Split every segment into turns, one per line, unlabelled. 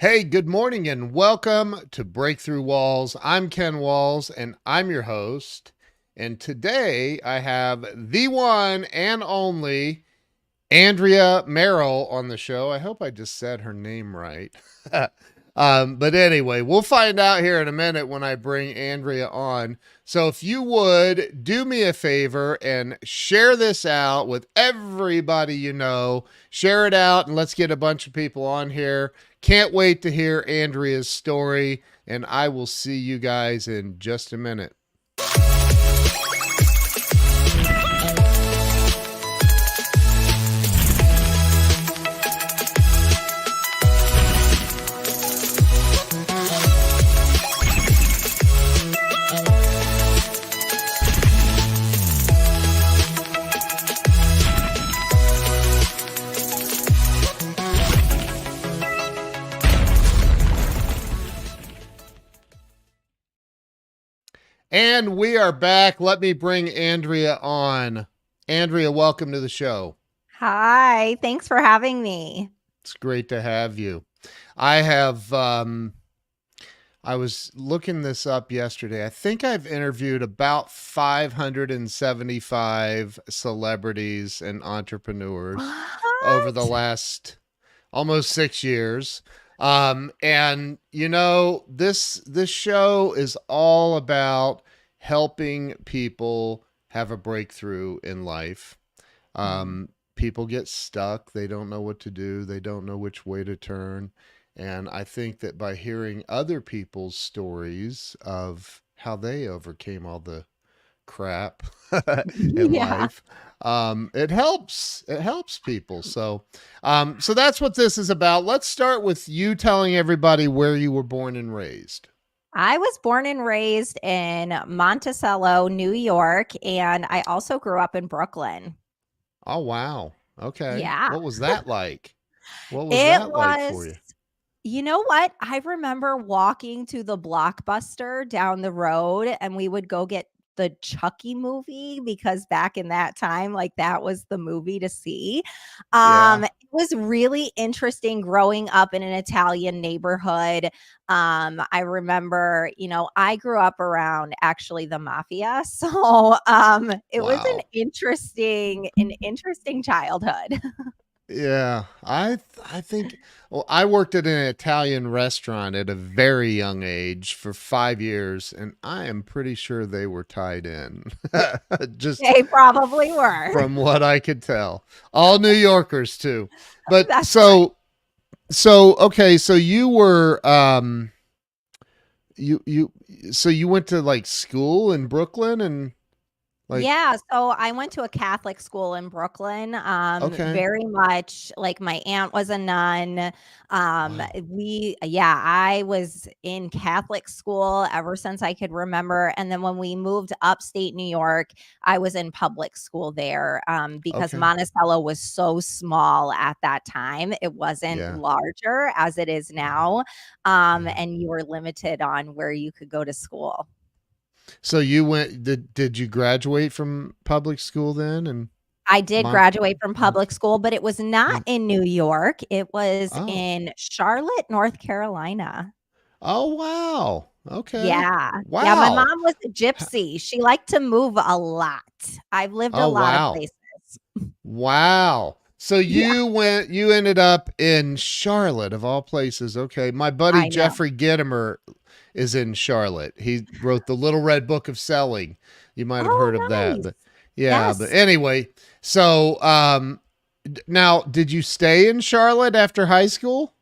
Hey, good morning and welcome to Breakthrough Walls. I'm Ken Walls and I'm your host. And today I have the one and only Andrea Merrill on the show. I hope I just said her name right. But anyway, we'll find out here in a minute when I bring Andrea on. So if you would do me a favor and share this out with everybody you know, share it out and let's get a bunch of people on here. Can't wait to hear Andrea's story, and I will see you guys in just a minute. And we are back. Let me bring Andrea on. Andrea, welcome to the show.
Hi, thanks for having me.
It's great to have you. I have I was looking this up yesterday. I think I've interviewed about 575 celebrities and entrepreneurs over the
What?
last almost 6 years. And you know, this show is all about helping people have a breakthrough in life. People get stuck. They don't know what to do. They don't know which way to turn. And I think that by hearing other people's stories of how they overcame all the crap in
Yeah,
life, it helps people. So that's what this is about. Let's start with you telling everybody where you were born and raised.
I was born and raised in Monticello, New York, and I also grew up in Brooklyn.
Oh, wow. Okay.
Yeah,
What was that like? What was
it
that like for
was.
you?
You know what? I remember walking to the Blockbuster down the road and we would go get the Chucky movie because back in that time, like that was the movie to see.
Yeah.
It was really interesting growing up in an Italian neighborhood. I remember, I grew up around actually the mafia. So it was
Wow.
an interesting childhood.
Yeah, I think well, I worked at an Italian restaurant at a very young age for 5 years, and I am pretty sure they were tied in. Just
They probably were.
from what I could tell. All New Yorkers too. But
That's right.
so okay, so you were you so you went to like school in Brooklyn and like
Yeah, so I went to a Catholic school in Brooklyn,
okay.
very much like my aunt was a nun.
Wow.
I was in Catholic school ever since I could remember. And then when we moved upstate New York, I was in public school there, because
Okay.
Monticello was so small at that time. It wasn't
Yeah.
larger as it is
Right.
now.
Yeah.
And you were limited on where you could go to school.
So you went did you graduate from public school then and
I did
Mont
graduate from
uh,
public school, but it was not
and
in New York. It was
oh.
in Charlotte, North Carolina.
Oh wow. Okay.
Yeah. Yeah, my
Wow.
mom was a
H-
gypsy. She liked to move a lot. I've lived a
Oh
lot of
wow.
places.
Wow. So
Yeah,
you ended up in Charlotte of all places. Okay. My buddy
I know.
Jeffrey Gitomer is in Charlotte. He wrote the Little Red Book of Selling. You might have heard of
Oh,
that.
nice.
But yeah, but
Yes,
anyway, so now did you stay in Charlotte after high school?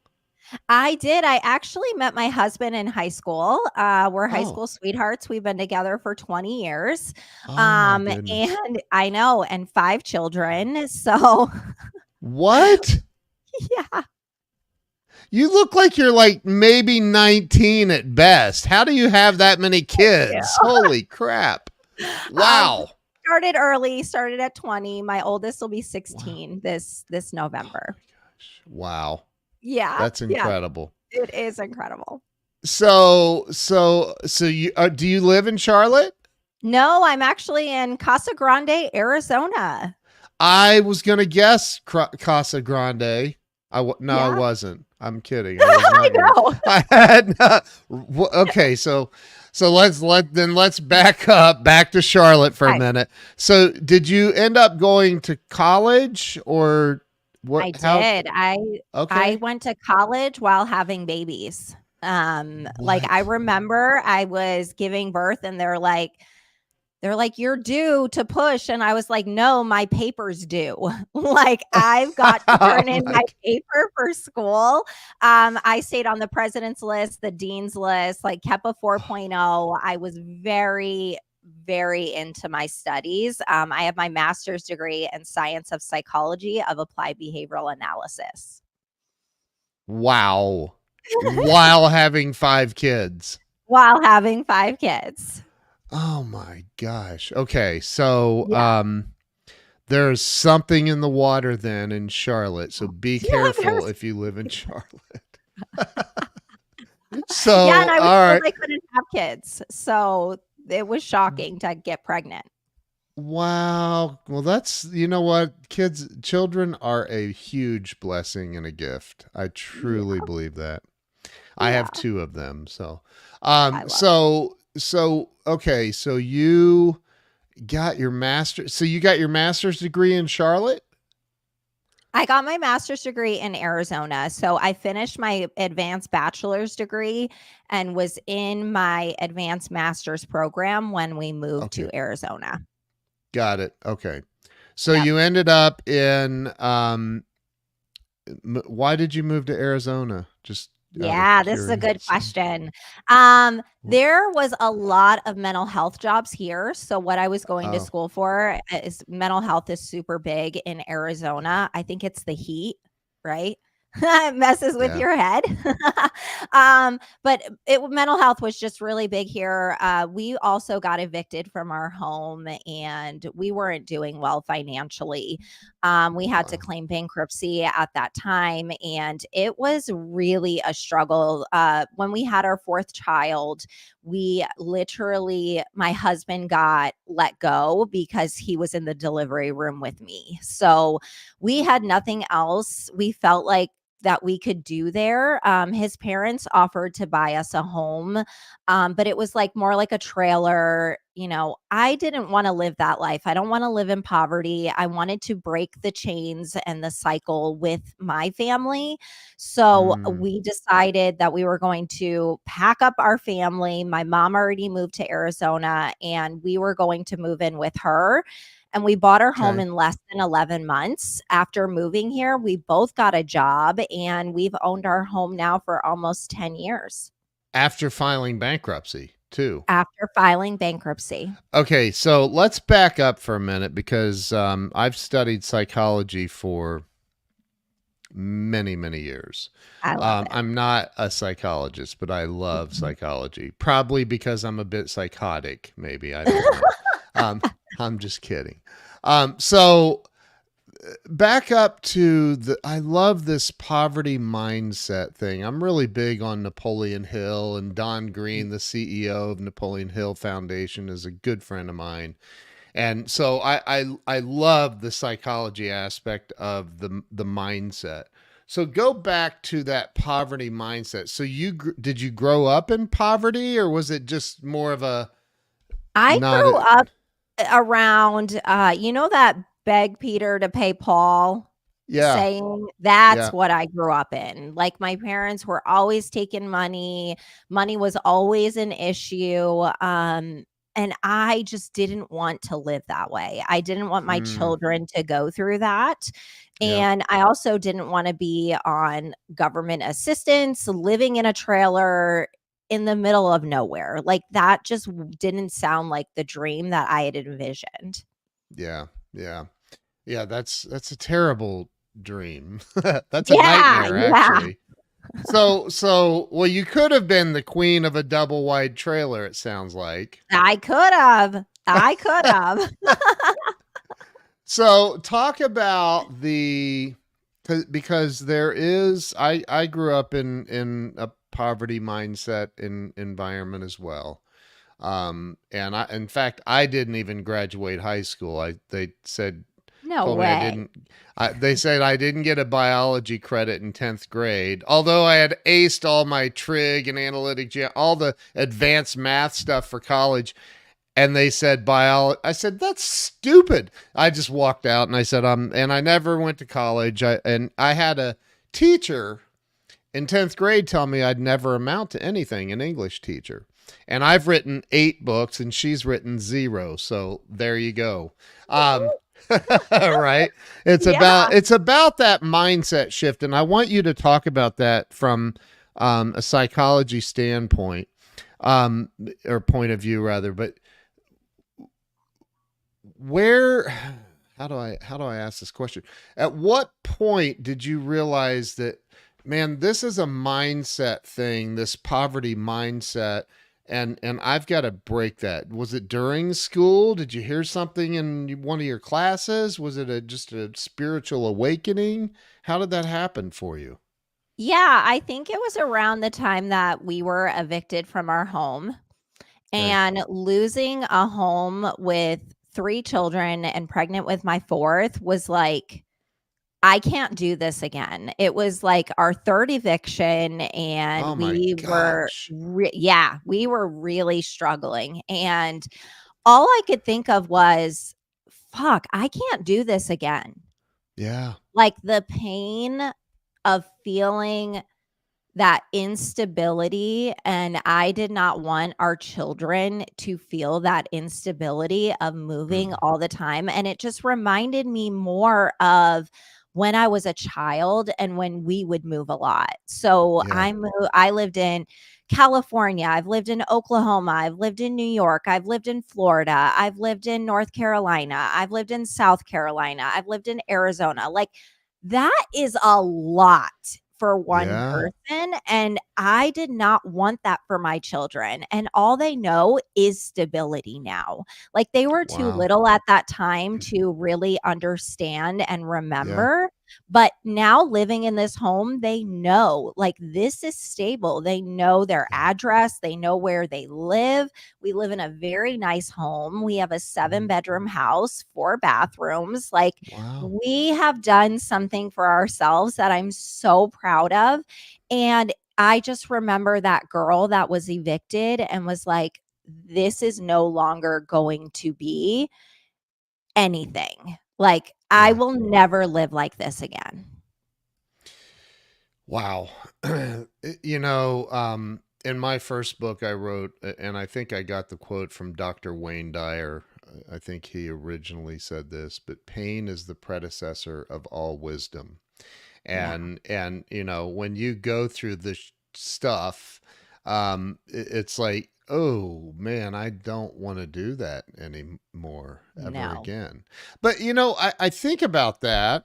I did. I actually met my husband in high school. We're high
Oh.
school sweethearts. We've been together for 20 years.
Oh my goodness.
And I know, and 5 children. So,
What?
yeah.
You look like you're like maybe 19 at best. How do you have that many kids? Holy crap.
Um,
Wow.
started early, started at 20. My oldest will be
Wow.
16 this
Oh
November.
my gosh. Wow.
Yeah,
That's
yeah,
incredible.
it is incredible.
So you do you live in Charlotte?
No, I'm actually in Casa Grande, Arizona.
I was going to guess Casa Grande. No, I
Yeah,
wasn't. I'm kidding. I was
I
not going.
know.
I had okay. So let's back up back to Charlotte for a
I
minute. So did you end up going to college or what?
I
How?
did. I
Okay.
went to college while having babies. Like
What?
I remember I was giving birth and they're like, "You're due to push." And I was like, "No, my paper's due." Like, I've got to
Oh
turn in
my
my paper for school. I stayed on the president's list, the dean's list, like, kept a 4.0. I was very, very into my studies. I have my master's degree in science of psychology of applied behavioral analysis.
wow. While having 5 kids.
While having 5 kids.
Oh my gosh. Okay. So
Yeah.
there's something in the water then in Charlotte. So be
Yeah,
careful
there's
if you live in Charlotte.
yeah, and
So,
I was
all
told
right.
I couldn't have kids, so it was shocking to get pregnant.
Wow. Well, that's, you know what? Children are a huge blessing and a gift. I truly
Yeah,
believe that. I have
yeah,
2 of them. So,
I love it.
okay. So you got your master. So you got your master's degree in Charlotte?
I got my master's degree in Arizona, so I finished my advanced bachelor's degree and was in my advanced master's program when we moved to
Okay.
Arizona.
Got it. Okay. So
Yep.
you ended up in why did you move to Arizona? Just out of
Yeah, this is a good
curiosity.
question. There was a lot of mental health jobs here. So what I was going to
Oh,
school for is mental health is super big in Arizona. I think it's the heat, right? It messes with
yeah.
your head. But mental health was just really big here. We also got evicted from our home and we weren't doing well financially. We had to
Wow.
claim bankruptcy at that time, and it was really a struggle. When we had our fourth child, we literally, my husband got let go because he was in the delivery room with me. So we had nothing else. We felt like that we could do there. His parents offered to buy us a home, but it was like more like a trailer. I didn't want to live that life. I don't want to live in poverty. I wanted to break the chains and the cycle with my family. So
Mm,
we decided that we were going to pack up our family. My mom already moved to Arizona and we were going to move in with her, and we bought our home
okay.
in less than 11 months. After moving here, we both got a job and we've owned our home now for almost 10 years
After filing bankruptcy, too.
after filing bankruptcy.
Okay, so let's back up for a minute because I've studied psychology for many, many years.
I love it.
I'm not a psychologist, but I love
Mhm.
psychology. Probably because I'm a bit psychotic, maybe. I don't know. Um, I'm just kidding. So back up to I love this poverty mindset thing. I'm really big on Napoleon Hill, and Don Green, the CEO of Napoleon Hill Foundation, is a good friend of mine. And so I love the psychology aspect of the mindset. So go back to that poverty mindset. So did you grow up in poverty, or was it just more of a
I
not
grew
a,
up around, that beg Peter to pay Paul
yeah,
saying? That's
yeah.
what I grew up in. Like, my parents were always taking money. Money was always an issue. And I just didn't want to live that way. I didn't want my
Mm,
children to go through that.
yeah.
And I also didn't want to be on government assistance, living in a trailer in the middle of nowhere. Like, that just didn't sound like the dream that I had envisioned.
Yeah. Yeah. Yeah, that's a terrible dream. That's a
Yeah,
nightmare
yeah.
actually. So well you could have been the queen of a double wide trailer it sounds like.
I could have. I could have.
So talk about because there is I grew up in a poverty mindset in environment as well. And I in fact I didn't even graduate high school. I they said
No
Told me I
way.
didn't. They said I didn't get a biology credit in 10th grade, although I had aced all my trig and analytic, all the advanced math stuff for college. And they said biology. I said that's stupid. I just walked out and I said and I never went to college. And I had a teacher in 10th grade tell me I'd never amount to anything, an English teacher. And I've written 8 books and she's written 0. So there you go. Um, right.
Yeah.
It's about that mindset shift. And I want you to talk about that from a psychology standpoint, um, or point of view rather. But where how do I ask this question? At what point did you realize that, man, this is a mindset thing, this poverty mindset, and I've got to break that? Was it during school? Did you hear something in one of your classes? Was it just a spiritual awakening? How did that happen for you?
Yeah, I think it was around the time that we were evicted from our home,
Okay.
and losing a home with 3 children and pregnant with my 4th was like, I can't do this again. It was like our 3rd eviction and
Oh my gosh.
we were really struggling, and all I could think of was, "Fuck, I can't do this again."
Yeah.
Like, the pain of feeling that instability, and I did not want our children to feel that instability of moving
Mm.
all the time, and it just reminded me more of when I was a child and when we would move a lot. So,
Yeah.
I lived in California, I've lived in Oklahoma, I've lived in New York, I've lived in Florida, I've lived in North Carolina, I've lived in South Carolina, I've lived in Arizona. Like, that is a lot for one
Yeah.
person, and I did not want that for my children, and all they know is stability now. Like, they were too
Wow.
little at that time to really understand and
Yeah.
remember, but now living in this home, they know, like, this is stable. They know their
Yeah.
address, they know where they live. We live in a very nice home. We have a
Mhm.
seven-bedroom house, 4 bathrooms. Like,
Wow.
we have done something for ourselves that I'm so proud of, and I just remember that girl that was evicted and was like, "This is no longer going to be anything." Like, I
Yeah.
will never live like this again.
Wow. In my first book I wrote, and I think I got the quote from Dr. Wayne Dyer. I think he originally said this, but pain is the predecessor of all wisdom.
Yeah,
And when you go through this stuff, it's like, oh man, I don't want to do that anymore ever
no,
again. But I think about that.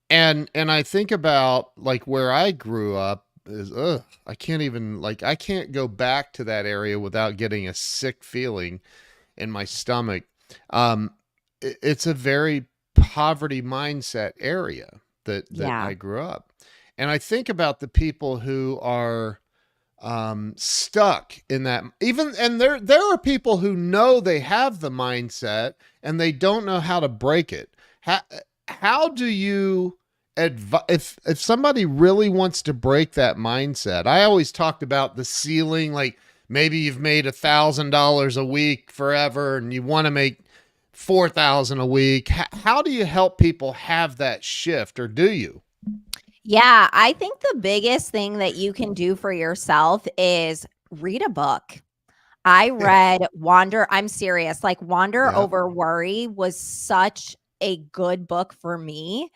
And I think about like where I grew up is I can't even, like, I can't go back to that area without getting a sick feeling in my stomach. Um it's a very poverty mindset area that
yeah,
I grew up. And I think about the people who are stuck in that, even, and there are people who know they have the mindset and they don't know how to break it. How do you if somebody really wants to break that mindset? I always talked about the ceiling, like maybe you've made $1,000 a week forever and you want to make 4,000 a week. How do you help people have that shift, or do you?
yeah. I think the biggest thing that you can do for yourself is read a book. I
Yeah.
read Wander I'm serious, like, Wander
Yep.
Over Worry was such a good book for me,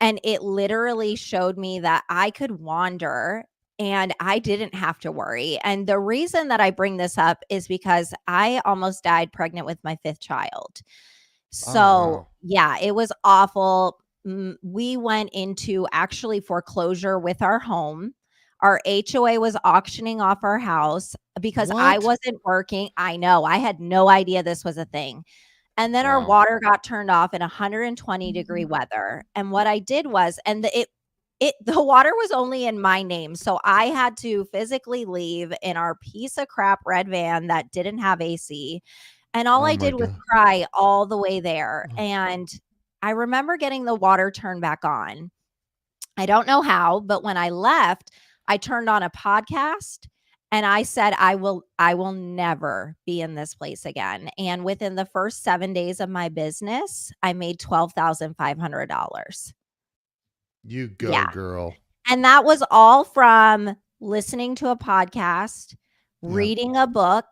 and it literally showed me that I could wander and I didn't have to worry, and the reason that I bring this up is because I almost died pregnant with my 5th child.
Oh
So,
wow.
yeah, it was awful. We went into actually foreclosure with our home. Our HOA was auctioning off our house because I
What?
wasn't working. I know, I had no idea this was a thing. And then our
Wow.
water got turned off in 120-degree weather. And what I did was, and the water was only in my name. So I had to physically leave in our piece of crap red van that didn't have AC. And all
Oh
I
my
did was
god.
cry all the way there. And I remember getting the water turned back on. I don't know how, but when I left, I turned on a podcast and I said, I will never be in this place again. And within the first 7 days of my business, I made $12,500.
You
Yeah.
go, girl.
And that was all from listening to a podcast,
Yeah.
reading a book,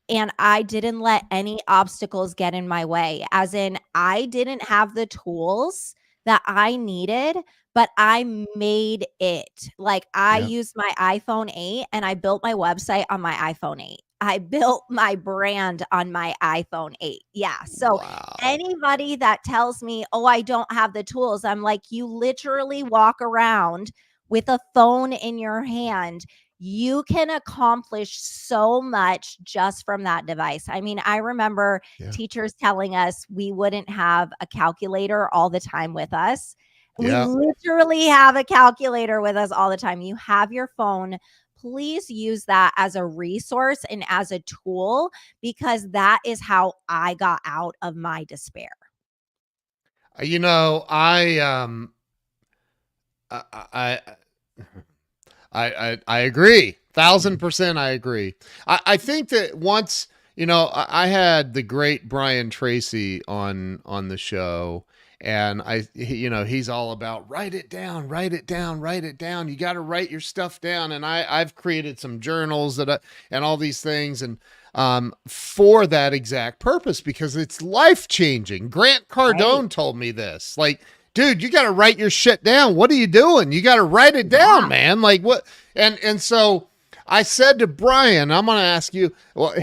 and I didn't let any obstacles get in my way. As in, I didn't have the tools that I needed, but I made it. Like, I
Yeah.
used my iPhone 8 and I built my website on my iPhone 8. I built my brand on my iPhone 8. Yeah. So
Wow.
anybody that tells me, "Oh, I don't have the tools," I'm like, "You literally walk around with a phone in your hand. You can accomplish so much just from that device." I mean, I remember
Yeah.
teachers telling us we wouldn't have a calculator all the time with us. We
Yeah.
literally have a calculator with us all the time. You have your phone. Please use that as a resource and as a tool, because that is how I got out of my despair.
You know, I I I agree. 1,000% I agree. I think that once, I had the great Brian Tracy on the show, and he's all about write it down, write it down, write it down. You got to write your stuff down. And I've created some journals and all these things, and for that exact purpose, because it's life changing. Grant
Right.
Cardone told me this. Like, dude, you got to write your shit down. What are you doing? You got to write it down,
Yeah.
man. Like what? And so I said to Brian, I'm going to ask you. Well,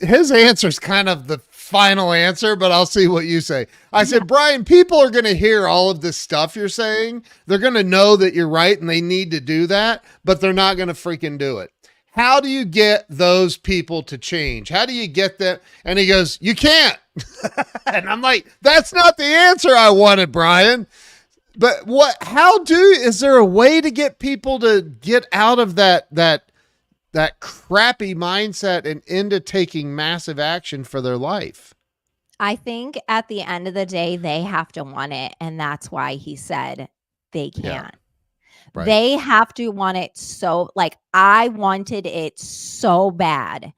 his answer is kind of the final answer, but I'll see what you say. I
Yeah.
said, Brian, people are going to hear all of this stuff you're saying. They're going to know that you're right and they need to do that, but they're not going to freaking do it. How do you get those people to change? How do you get that? And he goes, you can't. And I'm like, that's not the answer I wanted, Brian. But is there a way to get people to get out of that crappy mindset and into taking massive action for their life?
I think at the end of the day, they have to want it. And that's why he said they
Yeah,
can't.
right.
They have to want it so, like, I wanted it so bad.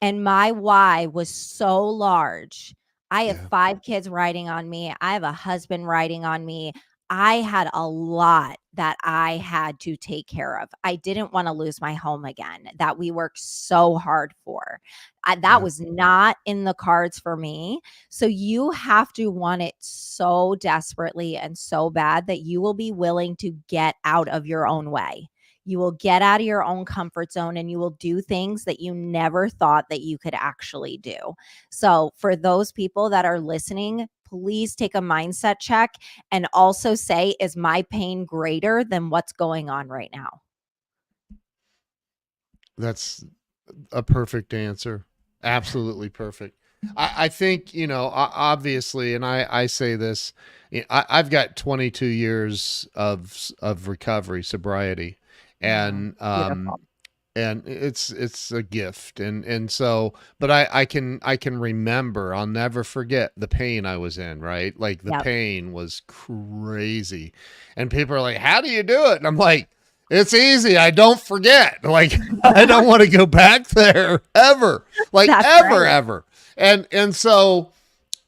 And my why was so large. I have
Yeah,
5 kids riding on me. I have a husband riding on me. I had a lot that I had to take care of. I didn't want to lose my home again that we worked so hard for. That
yeah.
was not in the cards for me. So you have to want it so desperately and so bad that you will be willing to get out of your own way. You will get out of your own comfort zone and you will do things that you never thought that you could actually do. So, for those people that are listening, please take a mindset check and also say, is my pain greater than what's going on right now?
That's a perfect answer. Absolutely perfect. I think, obviously, and I say this, I've got 22 years of recovery, sobriety,
Wow.
and
Beautiful.
it's a gift, and so, but I can remember, I'll never forget the pain I was in, right? Like the
Yep.
pain was crazy, and people are like, how do you do it? And I'm like, it's easy. I don't forget. Like, I don't want to go back there ever, like
That's
ever,
right.
ever. And so,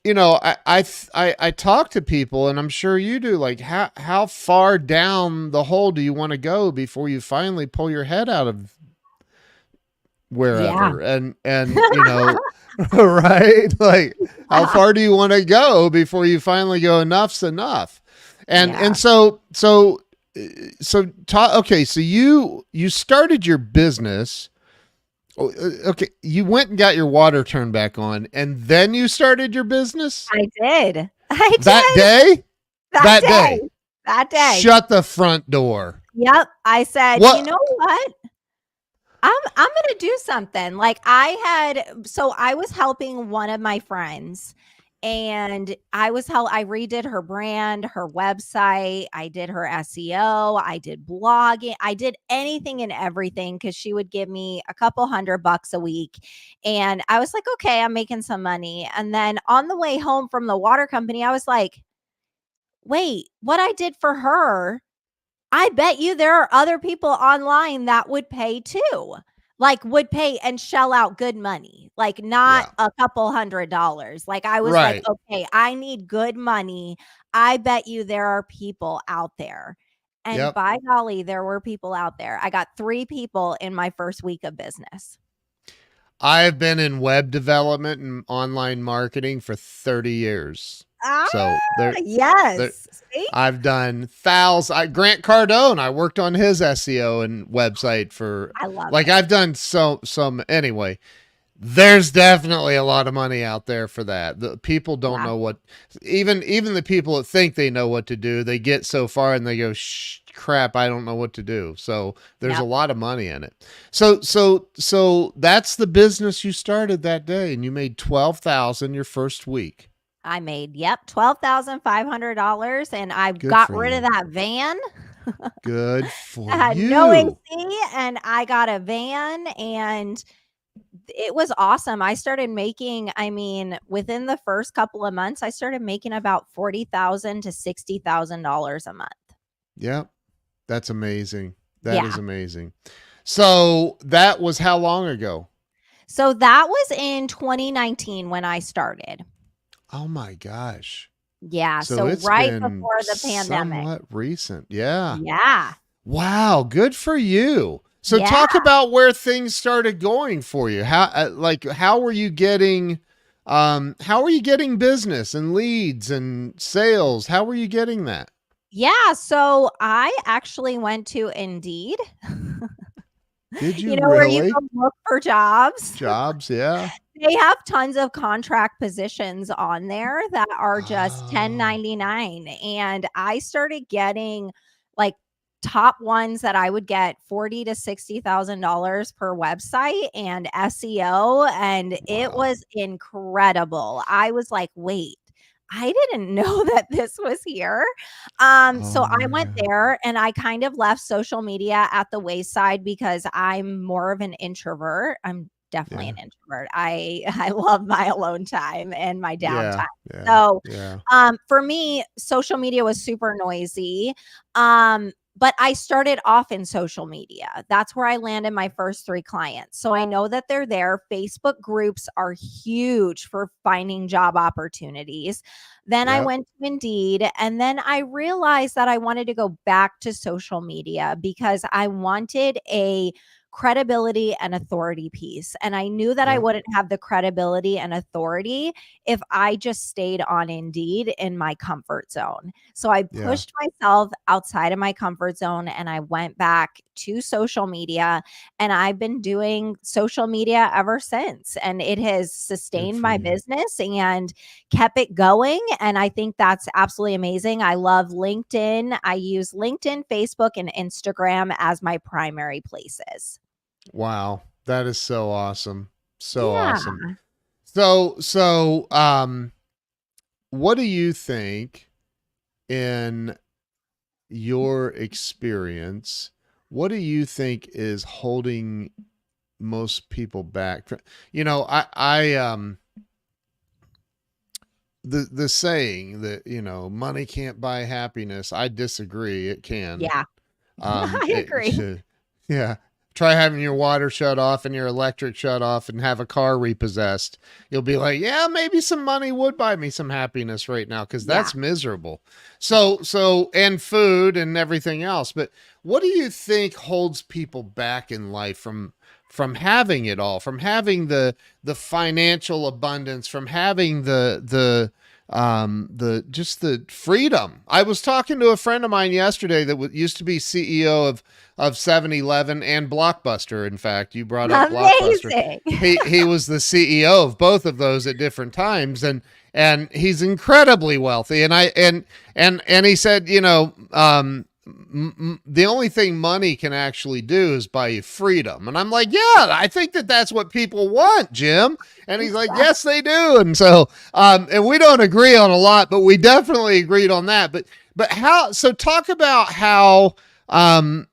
I talk to people, and I'm sure you do. Like, how far down the hole do you want to go before you finally pull your head out of
Yeah.
wherever? And right? Like, how far do you want to go before you finally go, enough's enough? And
Yeah.
and so so okay, so you started your business. Okay, you went and got your water turned back on, and then you started your business
I did. I
that
did.
day.
That
That day,
day. That day.
shut the front door.
Yep. I said, "You
What?
know what? I'm gonna do something." Like, I was helping one of my friends, and I redid her brand, her website, I did her SEO, I did blogging, I did anything and everything because she would give me a couple $100 a week. And I was like, okay, I'm making some money. And then on the way home from the water company, I was like, wait, what I did for her, I bet you there are other people online that would pay too. Like, would pay and shell out good money, like, not
Yeah.
a couple $100. Like, I was like,
Right.
"Okay, I need good money. I bet you there are people out there." And
Yep.
by golly, there were people out there. I got 3 people in my first week of business.
I've been in web development and online marketing for 30 years.
Ah,
So there
yes. See?
I've done Grant Cardone, I worked on his SEO and website for
I love
like
it.
I've done some anyway. There's definitely a lot of money out there for that. The people don't
Yeah.
know what, even the people that think they know what to do, they get so far and they go, Shh, crap, I don't know what to do. So there's a
Yep.
lot of money in it. So that's the business you started that day, and you made 12,000 your first week.
I made, yep, $12,500, and I
Good
got
for
rid of
you.
that van.
Good
I
for
had no
you.
AC, and I got a van, and it was awesome. I started making, I mean, within the first couple of months, I started making about $40,000 to $60,000 a month.
Yep. That's amazing. That is
Yeah.
amazing. So that was how long ago?
So that was in 2019 when I started.
Oh my gosh.
Yeah.
So
So
it's
right
been
before the pandemic.
somewhat recent. Yeah.
Yeah.
Wow. Good for you. So
Yeah.
talk about where things started going for you. How were you getting business and leads and sales? How were you getting that?
Yeah. So I actually went to Indeed,
Did you
where you
really?
go look for jobs.
Jobs, yeah.
They have tons of contract positions on there that are just
Oh,
1099, and I started getting, like, top ones that I would get 40 to $60,000 per website and SEO, and it
wow.
was incredible. I was like, "Wait, I didn't know that this was here."
Oh
So I
my
went
God.
there, and I kind of left social media at the wayside because I'm more of an introvert. I'm definitely
Yeah.
an introvert. I love my alone time and my downtime.
Yeah. Yeah.
So,
Yeah.
for me, social media was super noisy. But I started off in social media. That's where I landed my first 3 clients. So I know that they're there. Facebook groups are huge for finding job opportunities. Then I
Yep.
went to Indeed, and then I realized that I wanted to go back to social media because I wanted a credibility and authority piece. And I knew that I
Yep.
wouldn't have the credibility and authority if I just stayed on Indeed in my comfort zone. So I
Yeah.
pushed myself outside of my comfort zone, and I went back to social media, and I've been doing social media ever since. And it has
Good
sustained
for
my
you.
business and kept it going. And I think that's absolutely amazing. I love LinkedIn. I use LinkedIn, Facebook, and Instagram as my primary places.
Wow. That is so awesome. So
Yeah.
awesome. So what do you think in your experience, what do you think is holding most people back? I the saying that, money can't buy happiness, I disagree. It can.
Yeah. I
It
agree.
should, yeah. Try having your water shut off and your electric shut off and have a car repossessed. You'll be like, yeah, maybe some money would buy me some happiness right now because
Yeah.
that's miserable. And food and everything else. But what do you think holds people back in life from having it all, from having the financial abundance, from having the just the freedom? I was talking to a friend of mine yesterday that used to be CEO of 7-Eleven and Blockbuster. In fact, you brought up Blockbuster.
Amazing.
He was the CEO of both of those at different times, and he's incredibly wealthy. And he said, the only thing money can actually do is buy you freedom. And I'm like, yeah, I think that's what people want, Jim. And he's like, yes, they do. And so, and we don't agree on a lot, but we definitely agreed on that. But how? So talk about how. What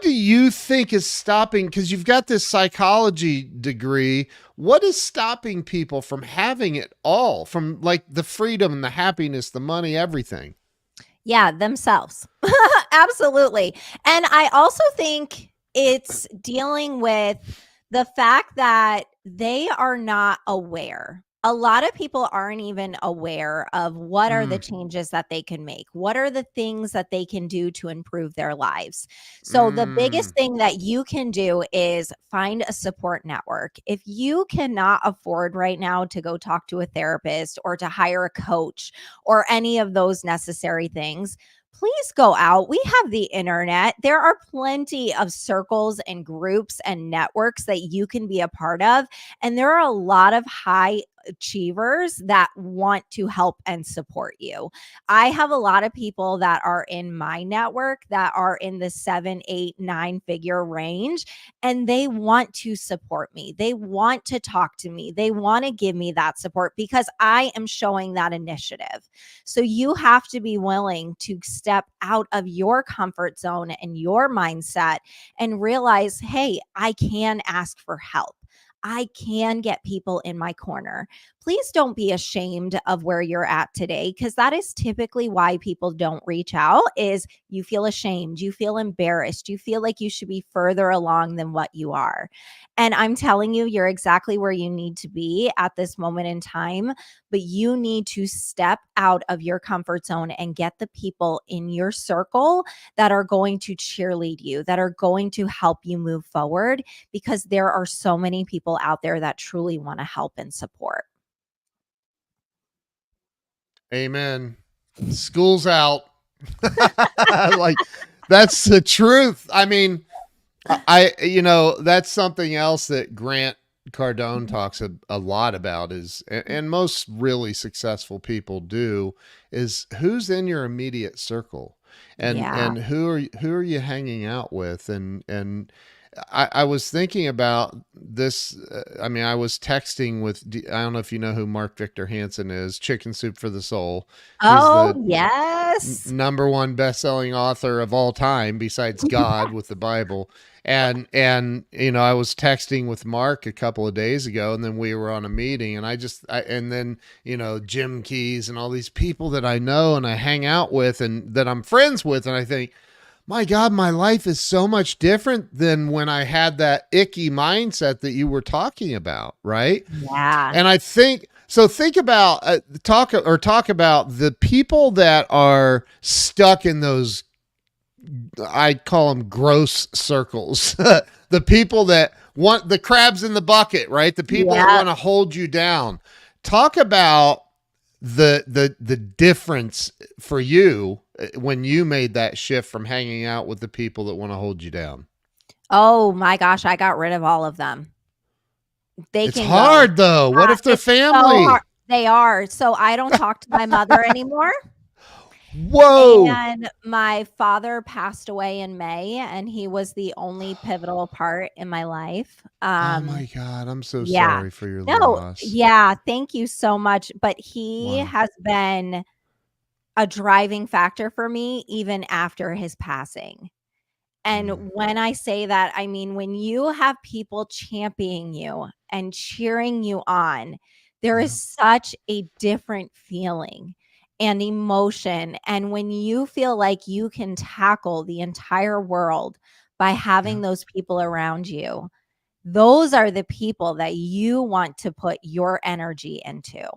do you think is stopping? Because you've got this psychology degree. What is stopping people from having it all, from like the freedom and the happiness, the money, everything?
Yeah, themselves. Absolutely. And I also think it's dealing with the fact that they are not aware. A lot of people aren't even aware of what are the
Mm,
changes that they can make. What are the things that they can do to improve their lives? So, the
mm,
biggest thing that you can do is find a support network. If you cannot afford right now to go talk to a therapist or to hire a coach or any of those necessary things, please go out. We have the internet. There are plenty of circles and groups and networks that you can be a part of. And there are a lot of high achievers that want to help and support you. I have a lot of people that are in my network that are in the 7, 8, 9 figure range, and they want to support me. They want to talk to me. They want to give me that support because I am showing that initiative. So you have to be willing to step out of your comfort zone and your mindset and realize, hey, I can ask for help. I can get people in my corner. Please don't be ashamed of where you're at today, because that is typically why people don't reach out. Is you feel ashamed, you feel embarrassed, you feel like you should be further along than what you are. And I'm telling you, you're exactly where you need to be at this moment in time, but you need to step out of your comfort zone and get the people in your circle that are going to cheerlead you, that are going to help you move forward, because there are so many people out there that truly want to help and support.
amen. School's out. Like, that's the truth. I mean, that's something else that Grant Cardone talks a lot about is, and most really successful people do, is who's in your immediate circle, and
Yeah.
and who are you hanging out with, and I was thinking about this. I mean, I was texting with, I don't know if you know who Mark Victor Hansen is, Chicken Soup for the Soul. He's
Oh,
the
yes.
number one best-selling author of all time besides God with the Bible. And I was texting with Mark a couple of days ago, and then we were on a meeting, and and then Jim Keys and all these people that I know and I hang out with and that I'm friends with, and I think, my God, my life is so much different than when I had that icky mindset that you were talking about, right?
Yeah.
And I think so. Think about talk about the people that are stuck in those. I call them gross circles. The people that want the crabs in the bucket, right? The people that
Yeah.
want to hold you down. Talk about the difference for you when you made that shift from hanging out with the people that want to hold you down.
Oh my gosh, I got rid of all of them. They
It's
can go.
hard though. What if they're
It's so hard.
family?
They are. So I don't talk to my mother anymore.
Whoa.
And my father passed away in May, and he was the only pivotal part in my life.
Oh my God, I'm so
Yeah.
sorry for your
No,
loss.
yeah, thank you so much. But he
Wow.
has been a driving factor for me even after his passing.
Mm,
And when I say that, I mean, when you have people championing you and cheering you on, there is
yeah,
such a different feeling and emotion. And when you feel like you can tackle the entire world by
yeah,
having those people around you, those are the people that you want to put your energy into.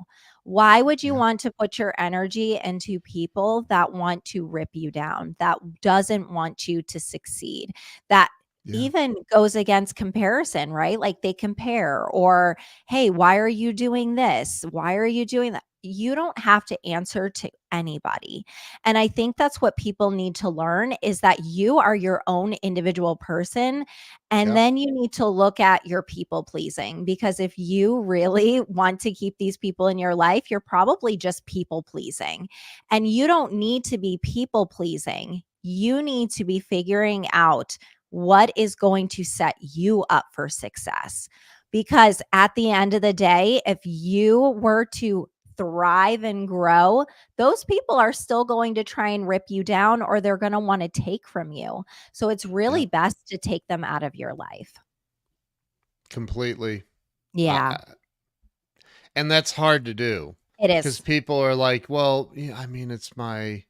Why would you
yeah,
want to put your energy into people that want to rip you down, that doesn't want you to succeed, that
yeah,
even goes against comparison, right? Like they compare, or, hey, why are you doing this? Why are you doing that? You don't have to answer to anybody. And I think that's what people need to learn, is that you are your own individual person, and
yeah,
then you need to look at your people pleasing, because if you really want to keep these people in your life, you're probably just people pleasing. And you don't need to be people pleasing. You need to be figuring out what is going to set you up for success. Because at the end of the day, if you were to thrive and grow, those people are still going to try and rip you down, or they're going to want to take from you. So it's really
Yep.
best to take them out of your life.
Completely.
Yeah,
And that's hard to do
it
because
is.
people are like, well, yeah, I mean, it's my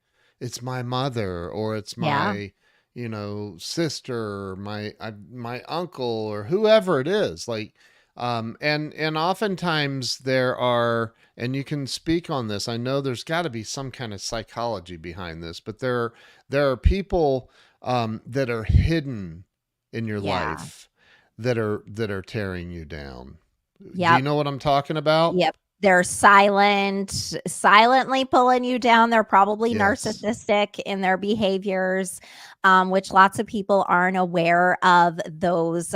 mother, or it's
Yeah.
my, sister, or my uncle, or whoever it is. Like, and oftentimes there are, and you can speak on this. I know there's got to be some kind of psychology behind this, but there are people that are hidden in your
Yeah.
life that are tearing you down. Do you
Yep.
know what I'm talking about?
Yep. They're silently pulling you down. They're probably
Yes.
narcissistic in their behaviors, which lots of people aren't aware of those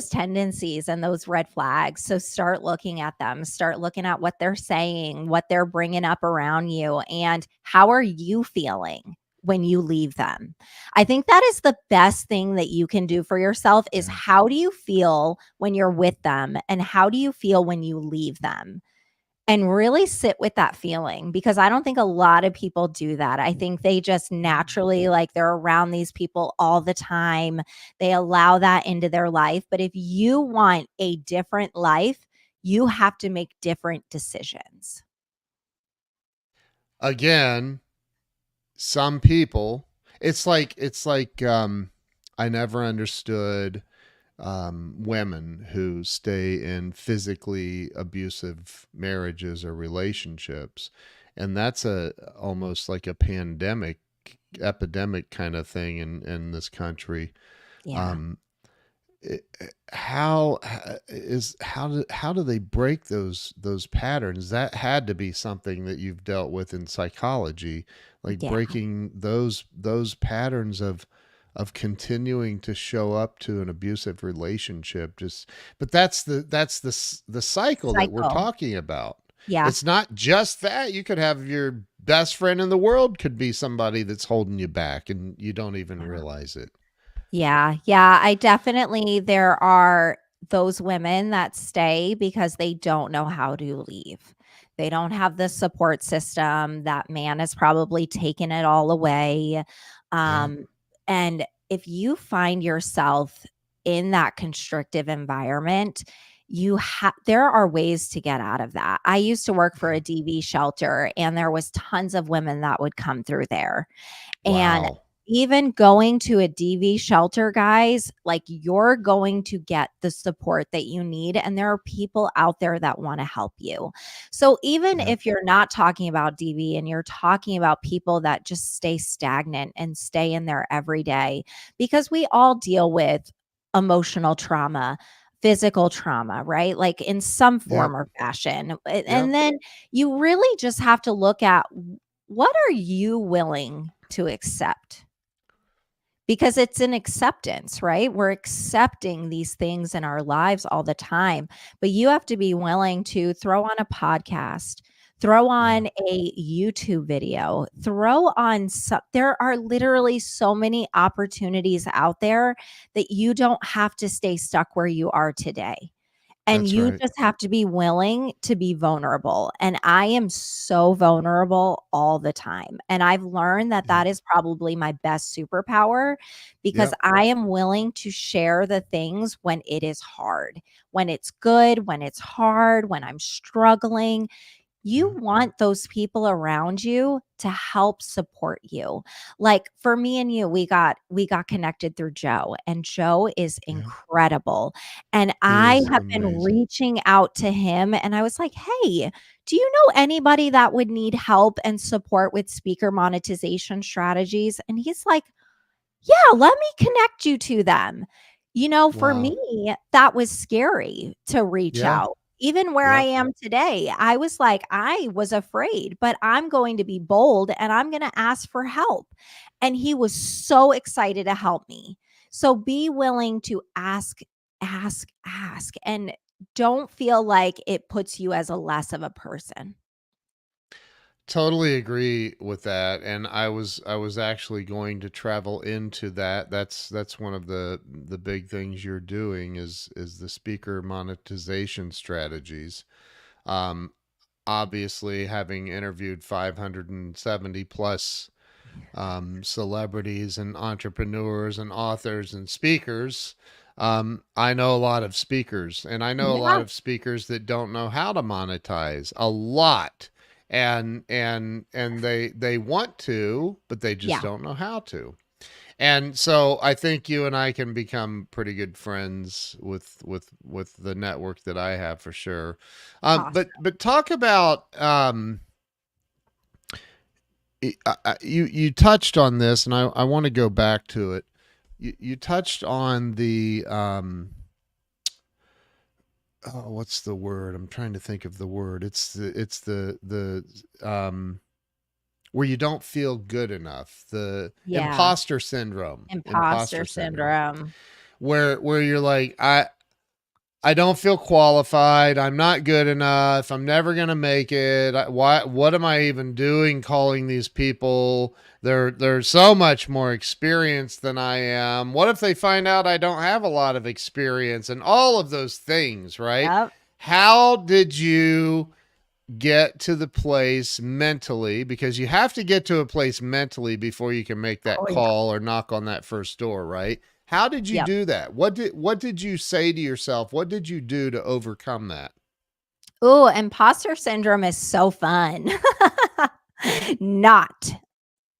tendencies and those red flags. So start looking at them, start looking at what they're saying, what they're bringing up around you, and how are you feeling when you leave them. I think that is the best thing that you can do for yourself is
Yeah.
how do you feel when you're with them and how do you feel when you leave them? And really sit with that feeling because I don't think a lot of people do that. I think they just naturally, like, they're around these people all the time. They allow that into their life. But if you want a different life, you have to make different decisions.
Again, some people, it's like I never understood women who stay in physically abusive marriages or relationships, and that's a almost like a pandemic epidemic kind of thing in this country.
Yeah.
Um, how do they break those patterns? That had to be something that you've dealt with in psychology, like
Yeah.
breaking those patterns of continuing to show up to an abusive relationship. Just, but that's the cycle that we're
Cycle.
talking about.
Yeah.
It's not just that. You could have your best friend in the world could be somebody that's holding you back and you don't even realize it.
Yeah, yeah, I definitely there are those women that stay because they don't know how to leave. They don't have the support system. That man has probably taken it all away.
Yeah.
Um, and if you find yourself in that constrictive environment, there are ways to get out of that. I used to work for
Yeah.
a DV shelter and there was tons of women that would come through there. And
Wow.
even going to a DV shelter, guys, like, you're going to get the support that you need. And there are people out there that want to help you. So even
Yeah.
if you're not talking about DV and you're talking about people that just stay stagnant and stay in there every day, because we all deal with emotional trauma, physical trauma, right? Like in some
Yep.
form or fashion.
Yep.
And then you really just have to look at what are you willing to accept? Because it's an acceptance, right? We're accepting these things in our lives all the time, but you have to be willing to throw on a podcast, throw
Yeah.
on a YouTube video, there are literally so many opportunities out there that you don't have to stay stuck where you are today. And
That's
you
right.
just have to be willing to be vulnerable, and I am so vulnerable all the time, and I've learned that
Yep.
that is probably my best superpower because
Yep.
I am willing to share the things when it is hard, when it's good, when it's hard, when I'm struggling. You
Yep.
want those people around you to help support you. Like for me and you, we got connected through Joe, and Joe is
Yep.
incredible. And
He
I
is
have been
amazing.
reaching out to him and I was like, "Hey, do you know anybody that would need help and support with speaker monetization strategies?" And he's like, yeah, let me connect you to them. For
Wow.
me, that was scary to reach
Yeah.
out. Even where I
Yep.
am today, I was like, I was afraid, but I'm going to be bold and I'm going to ask for help. And he was so excited to help me. So be willing to ask, and don't feel like it puts you as a less of a person.
Totally agree with that. And I was actually going to travel into that. That's one of the big things you're doing is the speaker monetization strategies. Um obviously having interviewed 570 plus celebrities and entrepreneurs and authors and speakers. I know a lot of speakers, and I know a lot
Yeah.
of speakers that don't know how to monetize a lot, and they want to, but they just
Yeah.
don't know how to. And so I think you and I can become pretty good friends with the network that I have for sure.
Awesome.
But talk about you touched on this, and I want to go back to it. You touched on the oh, what's the word? I'm trying to think of the word. It's the where you don't feel good enough. The
Yeah.
imposter
Imposter
syndrome,
syndrome.
where you're like, I don't feel qualified. I'm not good enough. I'm never going to make it. Why what am I even doing calling these people? They're so much more experienced than I am. What if they find out I don't have a lot of experience and all of those things, right?
Yep.
How did you get to the place mentally, because you have to get to a place mentally before you can make that
Oh, yeah.
call or knock on that first door, right? How did you
Yep.
do that? What did you say to yourself? What did you do to overcome that?
Ooh, imposter syndrome is so fun. Not.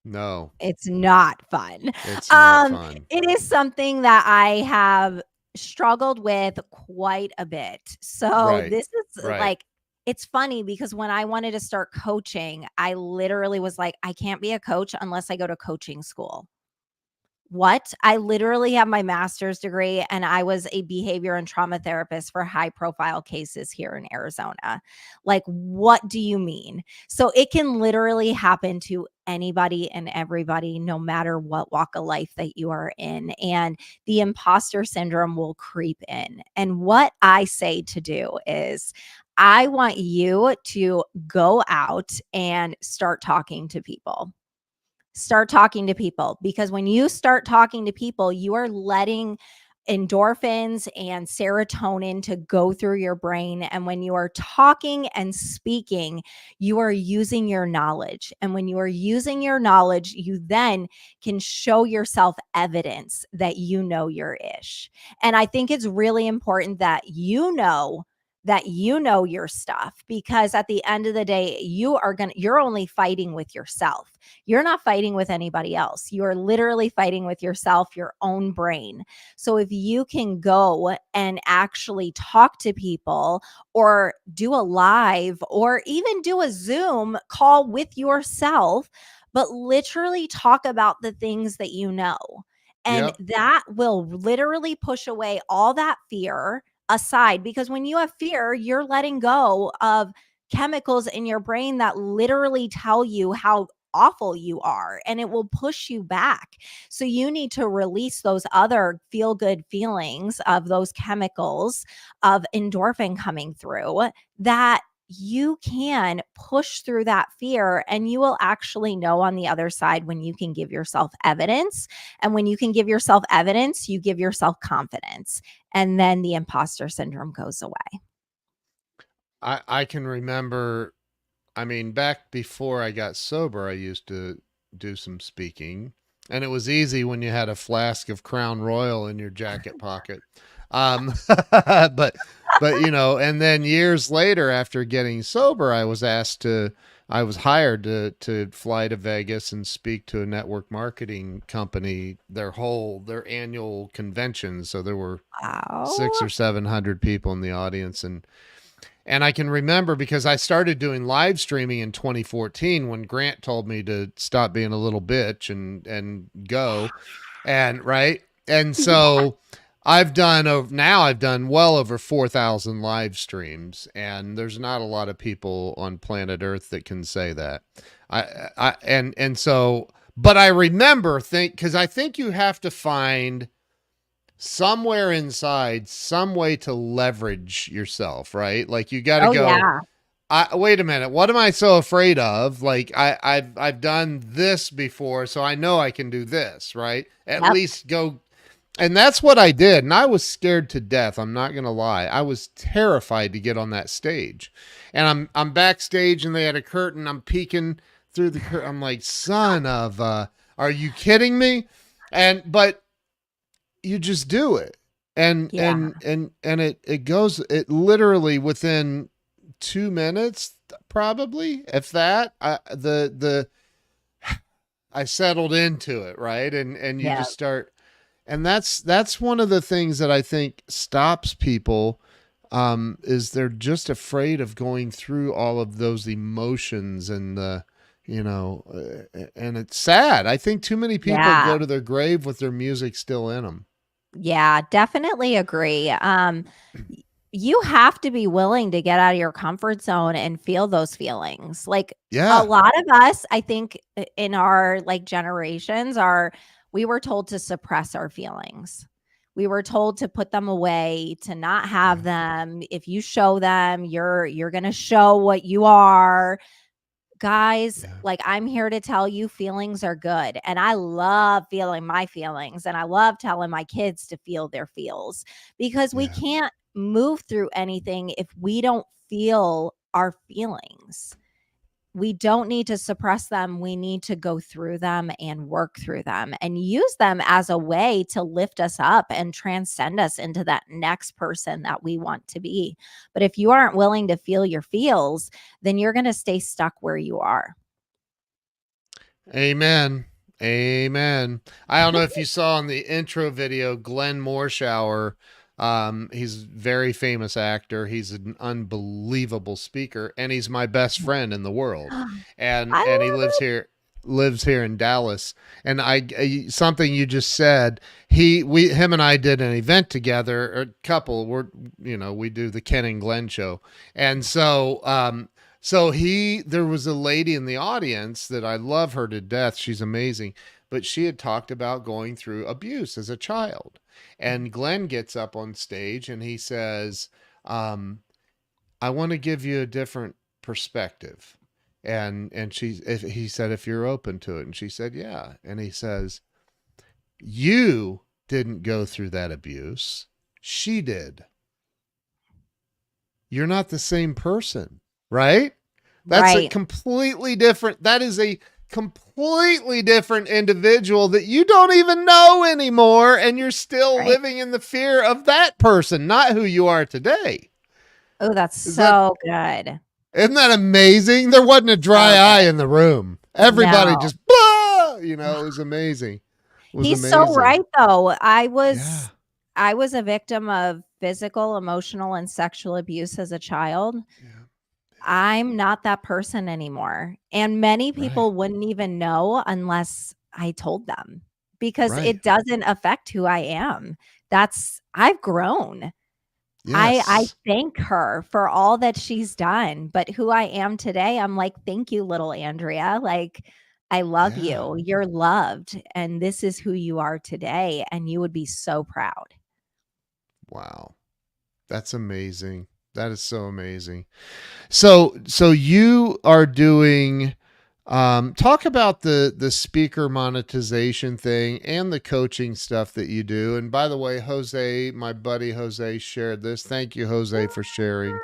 No,
It's not fun.
it's not fun.
It is something that I have struggled with quite a bit. So
Right.
this is
Right.
like it's funny because when I wanted to start coaching, I literally was like, I can't be a coach unless I go to coaching school. What? I literally have my master's degree and I was a behavior and trauma therapist for high profile cases here in Arizona. Like, what do you mean? So it can literally happen to anybody and everybody, no matter what walk of life that you are in. And the imposter syndrome will creep in. And what I say to do is, I want you to go out and start talking to people. Start talking to people, because when you start talking to people, you are letting endorphins and serotonin to go through your brain. And when you are talking and speaking, you are using your knowledge. And when you are using your knowledge, you then can show yourself evidence that you know your ish. And I think it's really important that you know your stuff, because at the end of the day, you're only fighting with yourself. You're not fighting with anybody else. You are literally fighting with yourself, your own brain. So if you can go and actually talk to people or do a live or even do a Zoom call with yourself, but literally talk about the things that you know. And
Yep.
that will literally push away all that fear aside, because when you have fear, you're letting go of chemicals in your brain that literally tell you how awful you are, and it will push you back. So you need to release those other feel good feelings of those chemicals of endorphin coming through, that you can push through that fear, and you will actually know on the other side when you can give yourself evidence. And when you can give yourself evidence, you give yourself confidence, and then the imposter syndrome goes away.
I can remember, I mean, back before I got sober, I used to do some speaking, and it was easy when you had a flask of Crown Royal in your jacket pocket. But and then years later, after getting sober, I was hired to fly to Vegas and speak to a network marketing company, their annual convention. So there were six
Wow.
or 700 people in the audience, and I can remember because I started doing live streaming in 2014 when Grant told me to stop being a little bitch and go. And right. And
Yeah.
so I've done well over 4,000 live streams, and there's not a lot of people on planet Earth that can say that. And so, but I remember because I think you have to find somewhere inside some way to leverage yourself, right? Like you got to
Oh,
go,
yeah.
wait a minute, what am I so afraid of? Like I've done this before, so I know I can do this, right? At
Yep.
least go And that's what I did. And I was scared to death. I'm not going to lie. I was terrified to get on that stage. And I'm backstage and they had a curtain. I'm peeking through the curtain. I'm like, son of are you kidding me? And but you just do it. And
Yeah.
it goes it literally within 2 minutes probably, if that. I settled into it, right? And you
Yeah.
just start, and that's one of the things that I think stops people, is they're just afraid of going through all of those emotions and the, and it's sad. I think too many people
Yeah.
go to their grave with their music still in them.
Yeah, definitely agree. You have to be willing to get out of your comfort zone and feel those feelings. Like a
Yeah,
lot of us, I think in our like generations are we were told to suppress our feelings. We were told to put them away, to not have
yeah,
them. If you show them, you're going to show what you are. Guys,
yeah,
like I'm here to tell you feelings are good. And I love feeling my feelings. And I love telling my kids to feel their feels because we
yeah.
can't move through anything if we don't feel our feelings. We don't need to suppress them. We need to go through them and work through them and use them as a way to lift us up and transcend us into that next person that we want to be. But if you aren't willing to feel your feels, then you're going to stay stuck where you are.
Amen. Amen. I don't know if you saw in the intro video, Glenn Morshower. He's a very famous actor. He's an unbelievable speaker, and he's my best friend in the world.
I
And he
love
lives here in Dallas. And something you just said, him and I did an event together, a couple. We do the Ken and Glenn show, and there was a lady in the audience that I love her to death. She's amazing. But she had talked about going through abuse as a child. And Glenn gets up on stage and he says, um, I want to give you a different perspective. He said, if you're open to it. And she said, yeah. And he says, you didn't go through that abuse. She did. You're not the same person, right? That's a
right,
completely different, that is a completely different individual that you don't even know anymore. And you're still
right.
living in the fear of that person, not who you are today.
Oh, that's
Is that,
so good.
isn't that amazing? There wasn't a dry
So
eye
good.
in the room. Everybody
No.
just, blah, it was amazing. It was
He's so
amazing.
right though.
Yeah.
I was a victim of physical, emotional, and sexual abuse as a child.
Yeah.
I'm not that person anymore. And many
Right.
people wouldn't even know unless I told them because
Right.
it doesn't affect who I am. I've grown. I
Yes.
thank her for all that she's done, but who I am today, I'm like, "Thank you, little Andrea." Like, I love
Yeah.
you. You're loved, and this is who you are today, and you would be so proud.
Wow. That's amazing. That is so amazing. So you are doing, talk about the speaker monetization thing and the coaching stuff that you do. And by the way, Jose, my buddy Jose shared this. Thank you, Jose, for sharing.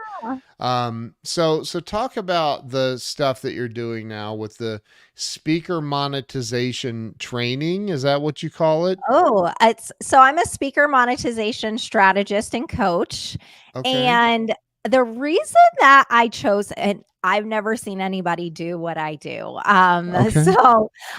Yeah.
So talk about the stuff that you're doing now with the speaker monetization training. Is that what you call it?
Oh, it's so I'm a speaker monetization strategist and coach.
Okay.
And the reason that I chose and I've never seen anybody do what I do.
Okay.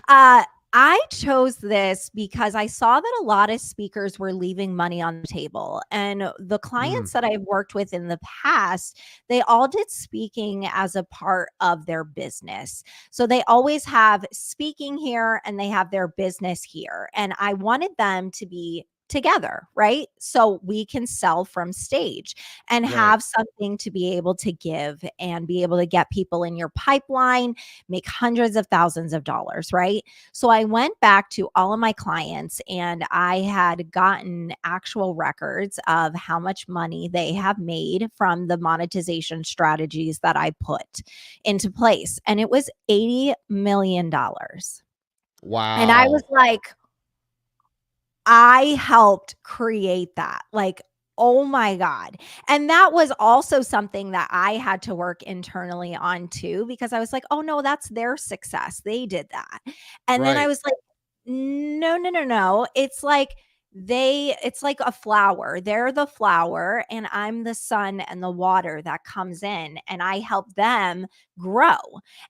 Uh I chose this because I saw that a lot of speakers were leaving money on the table. And the
Mm,
clients that I've worked with in the past, they all did speaking as a part of their business. So they always have speaking here and they have their business here. And I wanted them to be together, right? So we can sell from stage and
right.
have something to be able to give and be able to get people in your pipeline, make hundreds of thousands of dollars, right? So I went back to all of my clients and I had gotten actual records of how much money they have made from the monetization strategies that I put into place. And it was $80 million. And I was
Wow.
like, I helped create that. Like, oh my God. And that was also something that I had to work internally on too, because I was like, oh no, that's their success. They did that. And then I
Right.
was like, no, no, no, no. It's like a flower. They're the flower, and I'm the sun and the water that comes in, and I help them grow.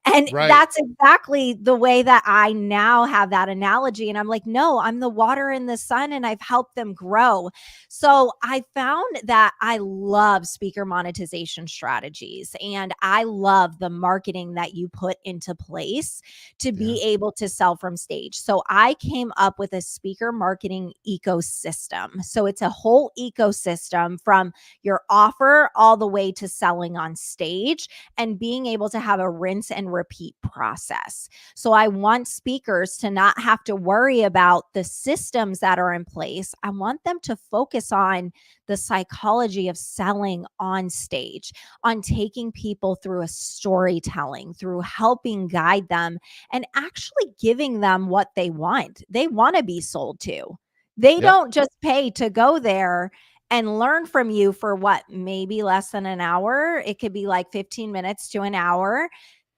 And
Right.
that's exactly the way that I now have that analogy. And I'm like, no, I'm the water and the sun, and I've helped them grow. So I found that I love speaker monetization strategies, and I love the marketing that you put into place to
Yeah.
be able to sell from stage. So I came up with a speaker marketing ecosystem. So it's a whole ecosystem from your offer all the way to selling on stage and being able to have a rinse and repeat process. So I want speakers to not have to worry about the systems that are in place. I want them to focus on the psychology of selling on stage, on taking people through a storytelling, through helping guide them and actually giving them what they want. They want to be sold to. They
Yep.
don't just pay to go there and learn from you for what, maybe less than an hour. It could be like 15 minutes to an hour.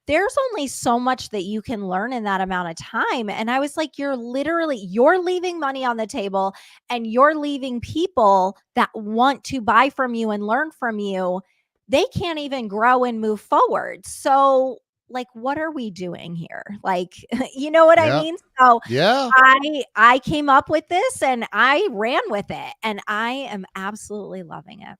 There's only so much that you can learn in that amount of time. And I was like, you're leaving money on the table, and you're leaving people that want to buy from you and learn from you. They can't even grow and move forward. So, like, what are we doing here? Like, you know what I
Yep.
mean? So
Yeah.
I came up with this and I ran with it, and I am absolutely loving it.